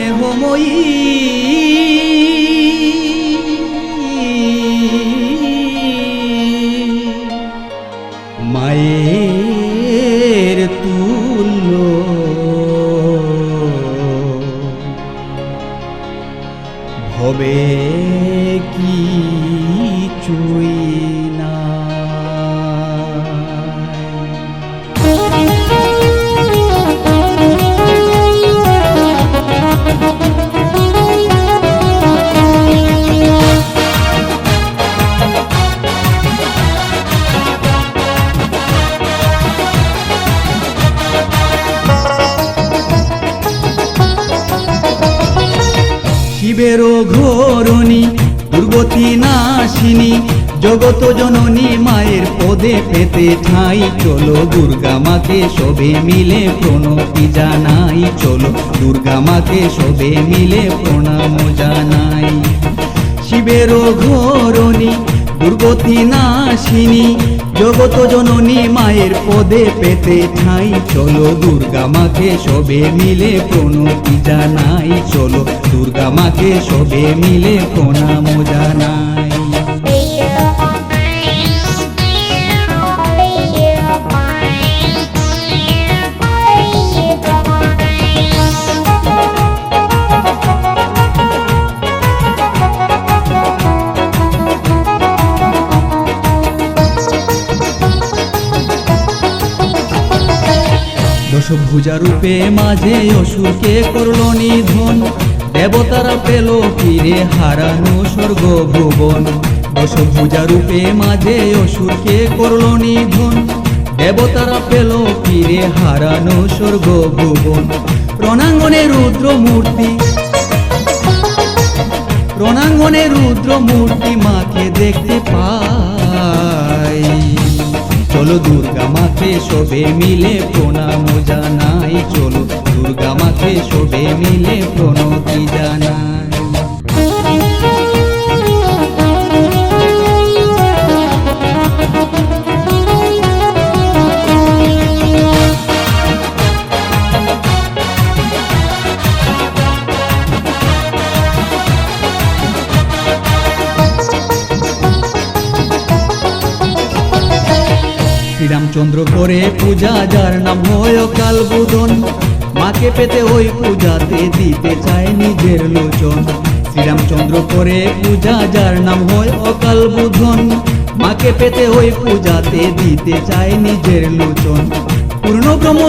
স্নেহময়ী মায়ের তুল্য হবে কিছুই না। শিবেরও ঘোরণী দুর্গতি নাশিনী জগত জননী মায়ের পদে পেতে ঠাঁই চলো দুর্গা মাকে সবে মিলে প্রণতি জানাই চলো দুর্গা মাকে সবে মিলে প্রণাম জানাই। শিবেরও ঘোরণী দুর্গতি নাশিনী জগত জননী মায়ের পদে পেতে ঠাঁই চলো দুর্গা মাকে সবে মিলে প্রণতি জানাই চলো দুর্গা মাকে সবে মিলে প্রণাম জানাই। দশভুজা রূপে মাঝে অসুরকে করল নিধন দেবতারা পেল ফিরে হারানো স্বর্গ ভুবন। দশভুজা রূপে মাঝে অসুরকে করল নিধন দেবতারা পেল ফিরে হারানো স্বর্গ ভুবন। রণাঙ্গনে রুদ্র মূর্তি মাকে দেখতে পাই চলো দুর্গা মাকে সবে মিলে প্রণাম জানাই চলো দুর্গা মাকে সবে মিলে প্রণতি জানাই। শ্রীরামচন্দ্র করে পূজা যার নাম হয় অকাল বোধন মাকে পেতে ওই পূজাতে দিতে চায় নিজের লোচন। শ্রীরামচন্দ্র করে পূজা যার নাম হয় অকাল বোধন মাকে পেতে ওই পূজাতে দিতে চায় নিজের লোচন। পূর্ণব্রহ্ম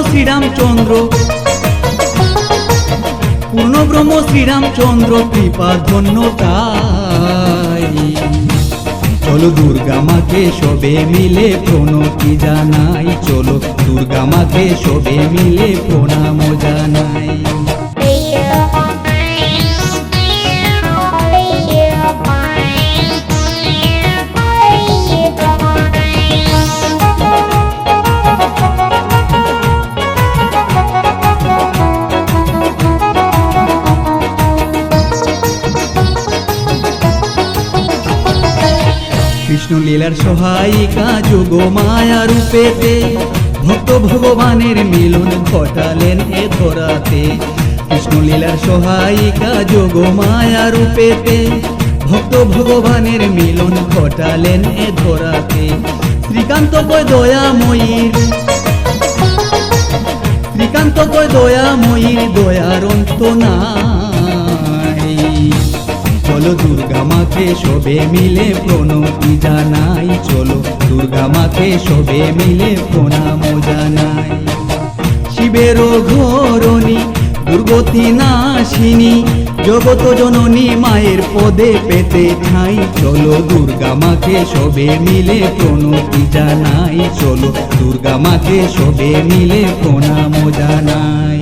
শ্রীরামচন্দ্র কৃপা ধন্যতাই চলো দুর্গা মাকে সবে মিলে প্রণতি জানাই চলো দুর্গা মাকে সবে মিলে প্রণাম জানাই। কৃষ্ণ লীলার সহায়িকা যোগ মায়া রূপেতে ভক্ত ভগবানের মিলন ঘটালেন এ ধরাতে। কৃষ্ণ লীলার সহায়িকা যোগ মায়া রূপেতে ভক্ত ভগবানের মিলন ঘটালেন এ ধরাতে। শ্রীকান্ত কয় দয়াময়ীর দয়ার অন্ত নাই চলো দুর্গা মাকে সবে মিলে প্রণতি জানাই চলো দুর্গা মাকে সবে মিলে প্রণাম জানাই। শিবেরও ঘোরণী দুর্গতি নাশিনী জগত জননী মায়ের পদে পেতে ঠাঁই চলো দুর্গা মাকে সবে মিলে প্রণতি জানাই চলো দুর্গা মাকে সবে মিলে প্রণাম জানাই।